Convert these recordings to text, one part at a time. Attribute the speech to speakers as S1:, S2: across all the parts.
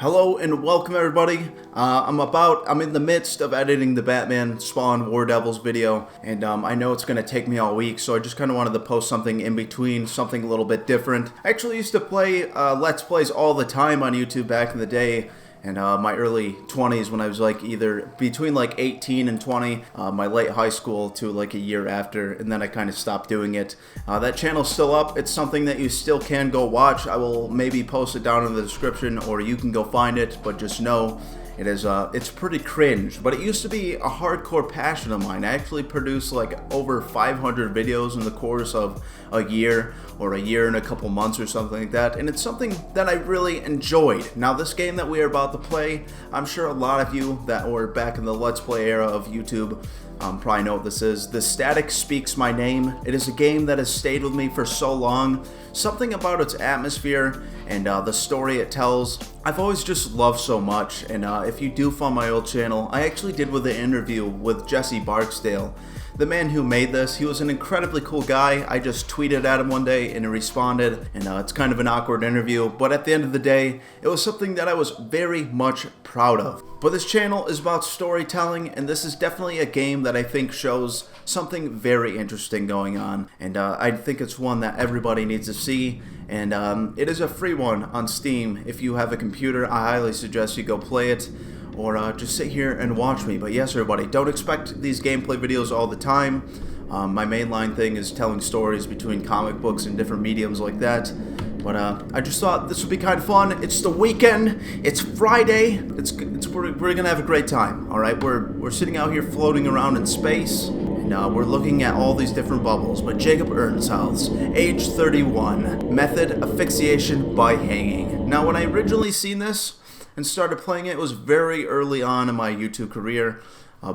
S1: Hello and welcome everybody. I'm in the midst of editing the Batman Spawn War Devils video, and I know it's gonna take me all week, so I just kind of wanted to post something in between, something a little bit different. I actually used to play Let's Plays all the time on YouTube back in the day, and my early 20s when I was like either between like 18 and 20, my late high school to like a year after, and then I kind of stopped doing it. That channel's still up. It's something that you still can go watch. I will maybe post it down in the description, or you can go find it, but just know it is, it's pretty cringe, but it used to be a hardcore passion of mine. I actually produced like over 500 videos in the course of a year, or a year and a couple months or something like that, and it's something that I really enjoyed. Now this game that we are about to play, I'm sure a lot of you that were back in the Let's Play era of YouTube probably know what this is. The Static Speaks My Name. It is a game that has stayed with me for so long. Something about its atmosphere and the story it tells, I've always just loved so much. And if you do find my old channel, I actually did with an interview with Jesse Barksdale, the man who made this. He was an incredibly cool guy. I just tweeted at him one day and he responded, and it's kind of an awkward interview, but at the end of the day, it was something that I was very much proud of. But this channel is about storytelling, and this is definitely a game that I think shows something very interesting going on, and I think it's one that everybody needs to see. And it is a free one on Steam. If you have a computer, I highly suggest you go play it, or just sit here and watch me. But yes, everybody, don't expect these gameplay videos all the time. My mainline thing is telling stories between comic books and different mediums like that. But I just thought this would be kind of fun. It's the weekend. It's Friday. We're gonna have a great time. All right, we're sitting out here floating around in space, and we're looking at all these different bubbles. But Jacob Earnshaus, age 31, method asphyxiation by hanging. Now, when I originally seen this and started playing it, it was very early on in my YouTube career,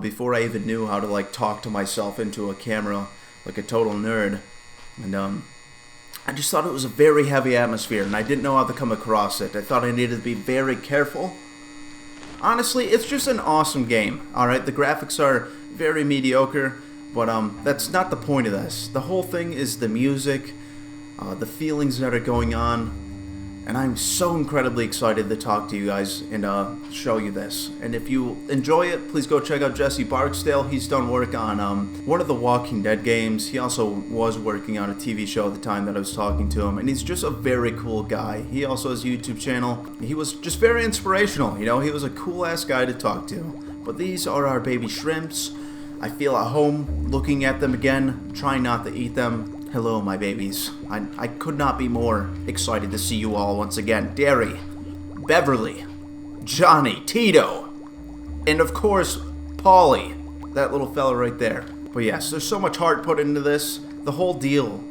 S1: before I even knew how to like talk to myself into a camera like a total nerd. And I just thought it was a very heavy atmosphere, and I didn't know how to come across it. I thought I needed to be very careful. Honestly, it's just an awesome game. Alright, the graphics are very mediocre, but that's not the point of this. The whole thing is the music, the feelings that are going on, and I'm so incredibly excited to talk to you guys and show you this. And if you enjoy it, please go check out Jesse Barksdale. He's done work on one of the Walking Dead games. He also was working on a TV show at the time that I was talking to him, and he's just a very cool guy. He also has a YouTube channel. He was just very inspirational, you know. He was a cool-ass guy to talk to. But these are our baby shrimps. I feel at home looking at them again, trying not to eat them. Hello, my babies. I could not be more excited to see you all once again. Derry, Beverly, Johnny, Tito, and of course, Paulie, that little fella right there. But yes, there's so much heart put into this. The whole deal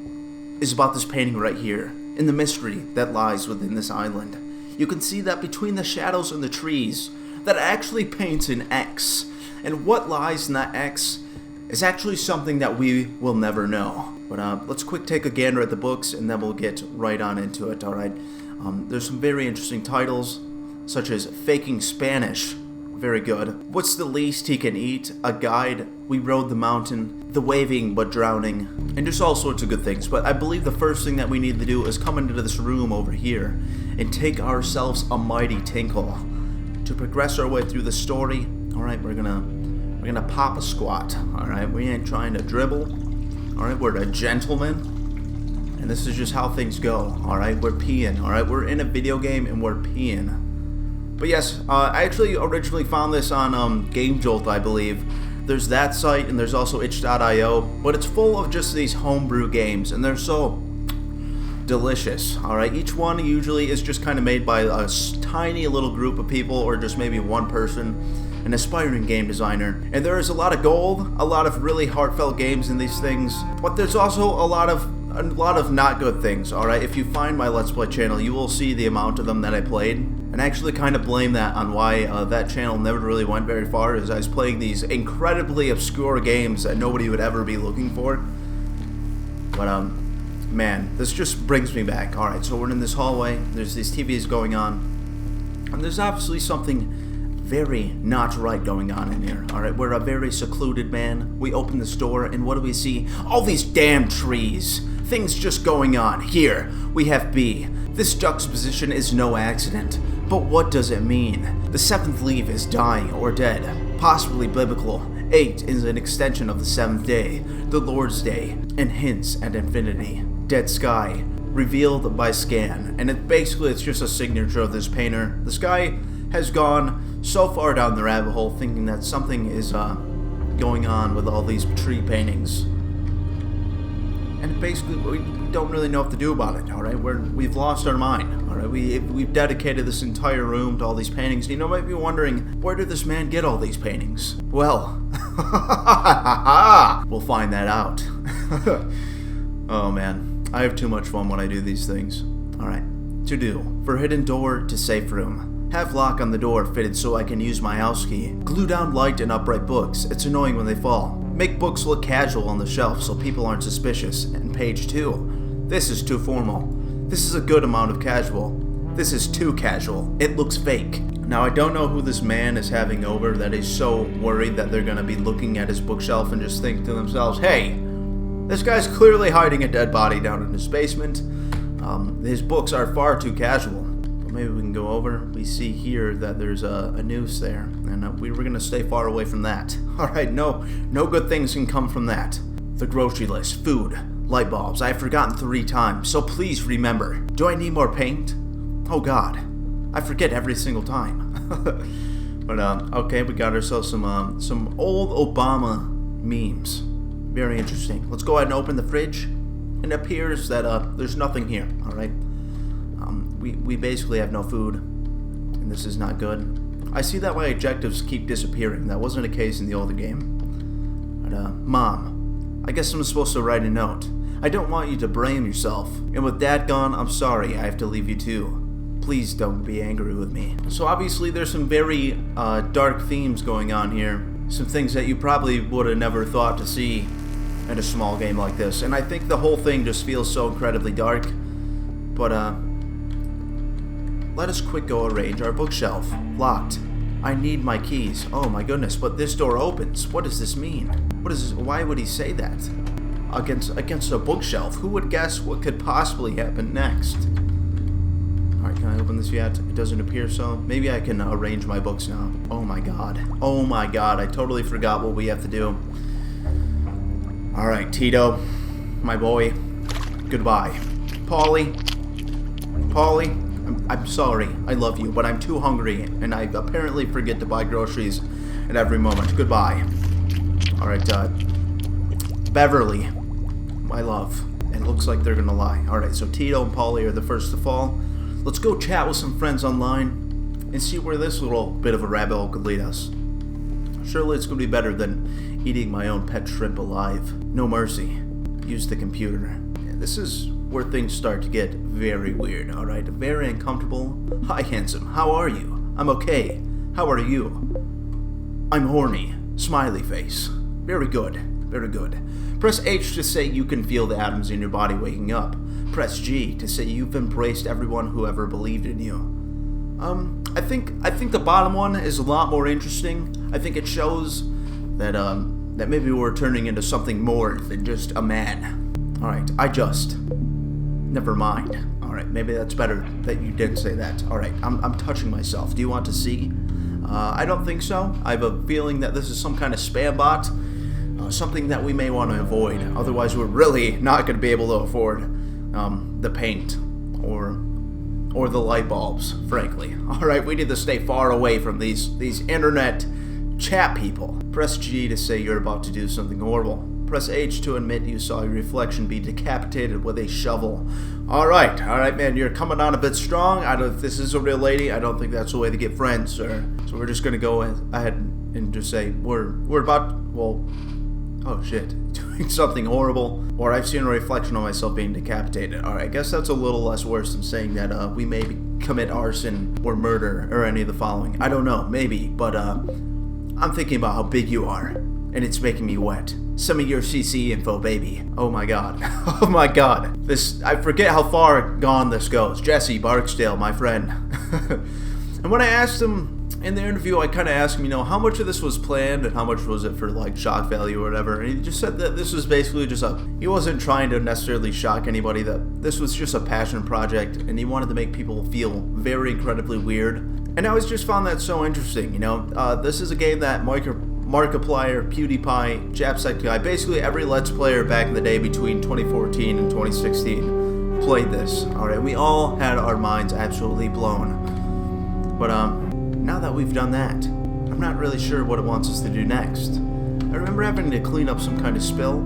S1: is about this painting right here, and the mystery that lies within this island. You can see that between the shadows and the trees, that actually paints an X. And what lies in that X is actually something that we will never know. But let's quick take a gander at the books, and then we'll get right on into it, alright? There's some very interesting titles, such as Faking Spanish, very good. What's the Least He Can Eat? A Guide, We Rode the Mountain, The Waving But Drowning, and just all sorts of good things. But I believe the first thing that we need to do is come into this room over here and take ourselves a mighty tinkle to progress our way through the story. Alright, we're gonna pop a squat, alright? We ain't trying to dribble. Alright, we're a gentleman, and this is just how things go. Alright, we're peeing. Alright, we're in a video game and we're peeing. But yes, I actually originally found this on Game Jolt, I believe. There's that site, and there's also itch.io, but it's full of just these homebrew games, and they're so delicious. Alright, each one usually is just kind of made by a tiny little group of people, or just maybe one person, an aspiring game designer. And there is a lot of gold, a lot of really heartfelt games in these things, but there's also a lot of not good things. Alright, if you find my Let's Play channel, you will see the amount of them that I played, and I actually kind of blame that on why that channel never really went very far, as I was playing these incredibly obscure games that nobody would ever be looking for. But man, this just brings me back. Alright, so we're in this hallway, there's these TVs going on, and there's obviously something very not right going on in here. Alright, we're a very secluded man. We open this door, and what do we see? All these damn trees. Things just going on. Here, we have B. This juxtaposition is no accident. But what does it mean? The seventh leaf is dying or dead, possibly biblical. 8 is an extension of the seventh day, the Lord's day, and hints at infinity. Dead sky, revealed by scan, and it's just a signature of this painter. This guy has gone so far down the rabbit hole thinking that something is going on with all these tree paintings. And basically, we don't really know what to do about it, alright? We've lost our mind, alright? We've dedicated this entire room to all these paintings. You know, might be wondering, where did this man get all these paintings? Well, we'll find that out. Oh man, I have too much fun when I do these things. Alright, to do. For hidden door to safe room. Have lock on the door fitted so I can use my house key. Glue down light and upright books. It's annoying when they fall. Make books look casual on the shelf so people aren't suspicious. And page 2. This is too formal. This is a good amount of casual. This is too casual. It looks fake. Now I don't know who this man is having over that is so worried that they're gonna be looking at his bookshelf and just think to themselves, hey, this guy's clearly hiding a dead body down in his basement. His books are far too casual. But maybe we can go over. We see here that there's a noose there, and we were gonna stay far away from that. Alright, no good things can come from that. The grocery list, food, light bulbs. I have forgotten 3 times, so please remember. Do I need more paint? Oh god, I forget every single time. But okay, we got ourselves some old Obama memes. Very interesting. Let's go ahead and open the fridge. It appears that there's nothing here. All right. We basically have no food, and this is not good. I see that my objectives keep disappearing. That wasn't the case in the older game. But Mom, I guess I'm supposed to write a note. I don't want you to blame yourself. And with Dad gone, I'm sorry I have to leave you too. Please don't be angry with me. So obviously there's some very dark themes going on here. Some things that you probably would have never thought to see in a small game like this. And I think the whole thing just feels so incredibly dark. But let us quick go arrange our bookshelf. Locked. I need my keys. Oh my goodness, but this door opens. What does this mean? What is this? Why would he say that? Against a bookshelf? Who would guess what could possibly happen next? Alright, can I open this yet? It doesn't appear so. Maybe I can arrange my books now. Oh my god. Oh my god, I totally forgot what we have to do. Alright, Tito. My boy. Goodbye. Paulie, I'm sorry. I love you, but I'm too hungry, and I apparently forget to buy groceries at every moment. Goodbye. Alright, Beverly. My love. It looks like they're gonna lie. Alright, so Tito and Paulie are the first to fall. Let's go chat with some friends online and see where this little bit of a rabbit hole could lead us. Surely it's gonna be better than eating my own pet shrimp alive. No mercy. Use the computer. Yeah, this is where things start to get very weird, alright? Very uncomfortable. Hi, handsome. How are you? I'm okay. How are you? I'm horny. Smiley face. Very good. Very good. Press H to say you can feel the atoms in your body waking up. Press G to say you've embraced everyone who ever believed in you. I think the bottom one is a lot more interesting. I think it shows that that maybe we're turning into something more than just a man. Alright, never mind. Alright, maybe that's better that you didn't say that. Alright, I'm touching myself. Do you want to see? I don't think so. I have a feeling that this is some kind of spam bot. Something that we may want to avoid. Otherwise, we're really not going to be able to afford the paint or the light bulbs, frankly. Alright, we need to stay far away from these internet chat people. Press G to say you're about to do something horrible. Press H to admit you saw your reflection be decapitated with a shovel. Alright, man, you're coming on a bit strong. If this is a real lady, I don't think that's the way to get friends, sir. So we're just gonna go ahead and just say we're about, well, oh shit, doing something horrible. Or I've seen a reflection of myself being decapitated. Alright, I guess that's a little less worse than saying that we may commit arson or murder or any of the following. I don't know, maybe, but I'm thinking about how big you are, and it's making me wet. Send me your CC info, baby. Oh my god. Oh my god. I forget how far gone this goes. Jesse Barksdale, my friend. And when I asked him in the interview, I kind of asked him, you know, how much of this was planned and how much was it for, like, shock value or whatever. And he just said that this was basically just he wasn't trying to necessarily shock anybody, that this was just a passion project, and he wanted to make people feel very incredibly weird. And I always just found that so interesting, you know. This is a game that Markiplier, PewDiePie, Jacksepticeye, basically every Let's Player back in the day between 2014 and 2016 played this. Alright, we all had our minds absolutely blown. But, now that we've done that, I'm not really sure what it wants us to do next. I remember having to clean up some kind of spill,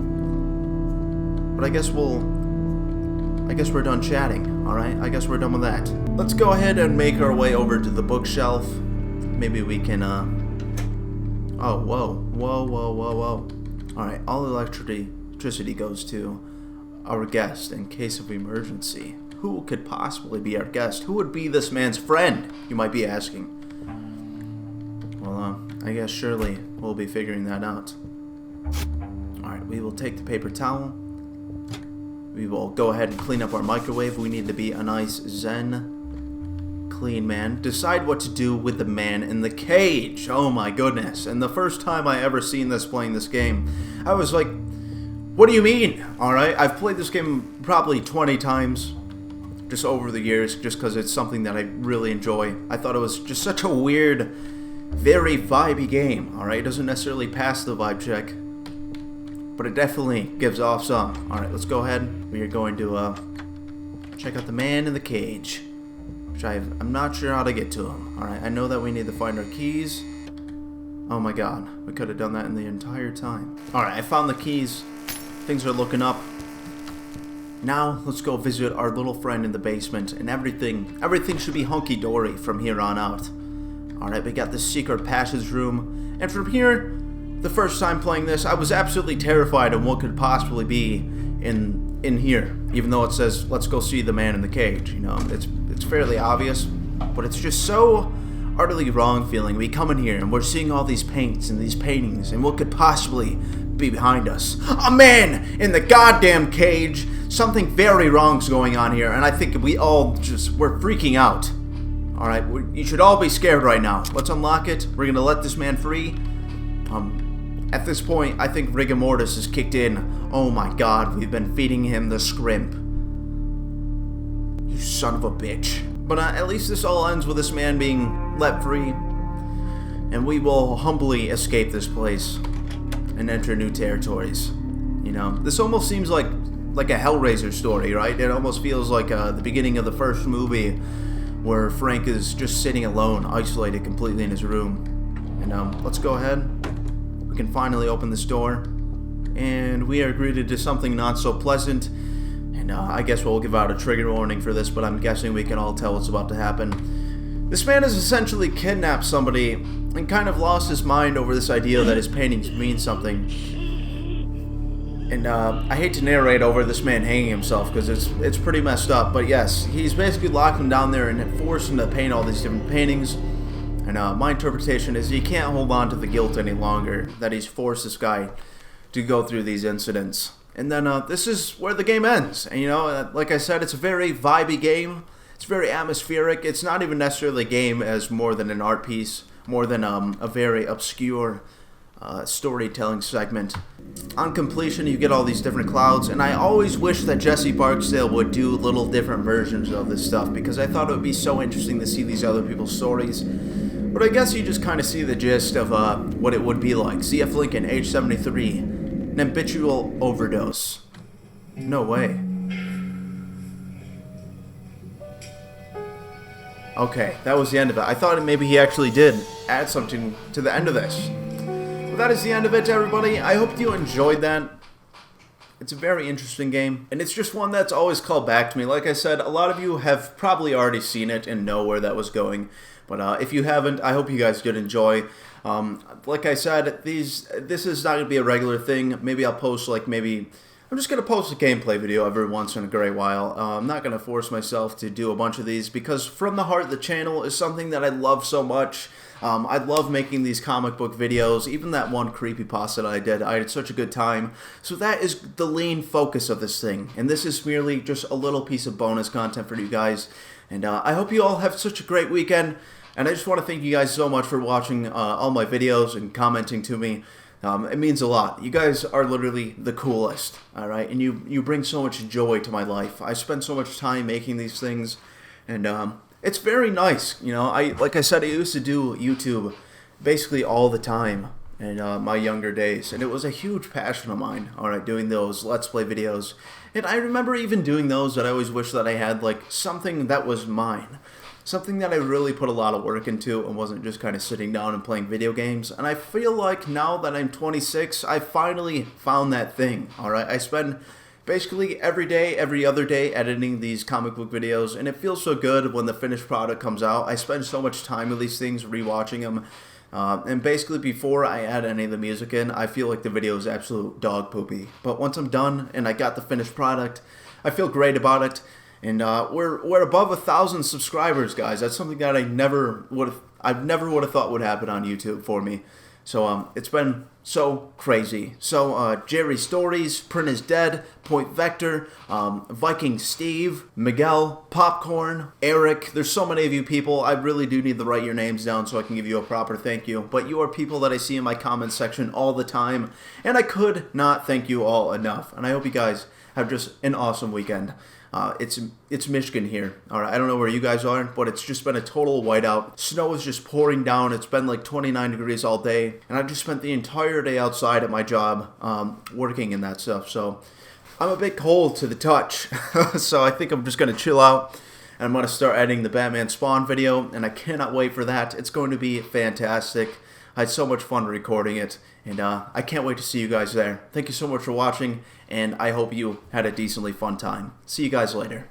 S1: but I guess we're done chatting, alright? I guess we're done with that. Let's go ahead and make our way over to the bookshelf. Maybe we can, oh, whoa. Alright, all electricity goes to our guest in case of emergency. Who could possibly be our guest? Who would be this man's friend, you might be asking? Well, I guess surely we'll be figuring that out. Alright, we will take the paper towel. We will go ahead and clean up our microwave. We need to be a nice zen, clean man. Decide what to do with the man in the cage. Oh my goodness. And the first time I ever seen this playing this game, I was like, what do you mean? Alright, I've played this game probably 20 times. Just over the years, just because it's something that I really enjoy. I thought it was just such a weird, very vibey game, alright? It doesn't necessarily pass the vibe check, but it definitely gives off some. Alright, let's go ahead. We are going to check out the man in the cage, which I'm not sure how to get to him. Alright, I know that we need to find our keys. Oh my god, we could have done that in the entire time. Alright, I found the keys. Things are looking up. Now, let's go visit our little friend in the basement, and everything should be hunky-dory from here on out. Alright, we got the secret passage room, and from here, the first time playing this, I was absolutely terrified of what could possibly be in here, even though it says, let's go see the man in the cage, you know, it's fairly obvious, but it's just so utterly wrong feeling. We come in here, and we're seeing all these paints and these paintings, and what could possibly be behind us? A man in the goddamn cage! Something very wrong's going on here, and I think we're freaking out. Alright, you should all be scared right now. Let's unlock it. We're gonna let this man free. At this point, I think rigor mortis is kicked in. Oh my god, we've been feeding him the scrimp. You son of a bitch. But at least this all ends with this man being let free. And we will humbly escape this place and enter new territories. You know, this almost seems like a Hellraiser story, right? It almost feels like the beginning of the first movie where Frank is just sitting alone, isolated completely in his room. And let's go ahead. We can finally open this door. And we are greeted to something not so pleasant. And I guess we'll give out a trigger warning for this, but I'm guessing we can all tell what's about to happen. This man has essentially kidnapped somebody and kind of lost his mind over this idea that his paintings mean something. And I hate to narrate over this man hanging himself because it's pretty messed up. But yes, he's basically locked him down there and forced him to paint all these different paintings. And my interpretation is he can't hold on to the guilt any longer that he's forced this guy to go through these incidents. And then this is where the game ends. And you know, like I said, it's a very vibey game. It's very atmospheric. It's not even necessarily a game as more than an art piece, more than a very obscure storytelling segment. On completion, you get all these different clouds, and I always wish that Jesse Barksdale would do little different versions of this stuff, because I thought it would be so interesting to see these other people's stories. But I guess you just kind of see the gist of what it would be like. CF Lincoln, age 73, an habitual overdose. No way. Okay, that was the end of it. I thought maybe he actually did add something to the end of this. But that is the end of it, everybody. I hope you enjoyed that. It's a very interesting game, and it's just one that's always called back to me. Like I said, a lot of you have probably already seen it and know where that was going. But if you haven't, I hope you guys did enjoy. Like I said, this is not going to be a regular thing. Maybe I'll post, I'm just going to post a gameplay video every once in a great while. I'm not going to force myself to do a bunch of these, because From the Heart, the channel, is something that I love so much. I love making these comic book videos. Even that one creepypasta that I had such a good time. So that is the lean focus of this thing. And this is merely just a little piece of bonus content for you guys. And I hope you all have such a great weekend. And I just want to thank you guys so much for watching all my videos and commenting to me. It means a lot. You guys are literally the coolest, all right? And you bring so much joy to my life. I spend so much time making these things, and it's very nice. You know, like I said, I used to do YouTube basically all the time in my younger days, and it was a huge passion of mine, all right, doing those Let's Play videos. And I remember even doing those that I always wish that I had, like, something that was mine. Something that I really put a lot of work into and wasn't just kind of sitting down and playing video games. And I feel like now that I'm 26, I finally found that thing, alright? I spend basically every day, every other day editing these comic book videos, and it feels so good when the finished product comes out. I spend so much time with these things, rewatching them. And basically before I add any of the music in, I feel like the video is absolute dog poopy. But once I'm done and I got the finished product, I feel great about it. And we're above 1,000 subscribers, guys. That's something that I never would have thought would happen on YouTube for me. So it's been so crazy. So Jerry Stories, Print is Dead, Point Vector, Viking Steve, Miguel, Popcorn, Eric. There's so many of you people. I really do need to write your names down so I can give you a proper thank you. But you are people that I see in my comments section all the time, and I could not thank you all enough. And I hope you guys have just an awesome weekend. It's Michigan here. All right, I don't know where you guys are, but it's just been a total whiteout. Snow is just pouring down. It's been like 29 degrees all day, and I just spent the entire day outside at my job working in that stuff. So I'm a bit cold to the touch. So I think I'm just gonna chill out, and I'm gonna start editing the Batman Spawn video, and I cannot wait for that. It's going to be fantastic. I had so much fun recording it, and I can't wait to see you guys there. Thank you so much for watching, and I hope you had a decently fun time. See you guys later.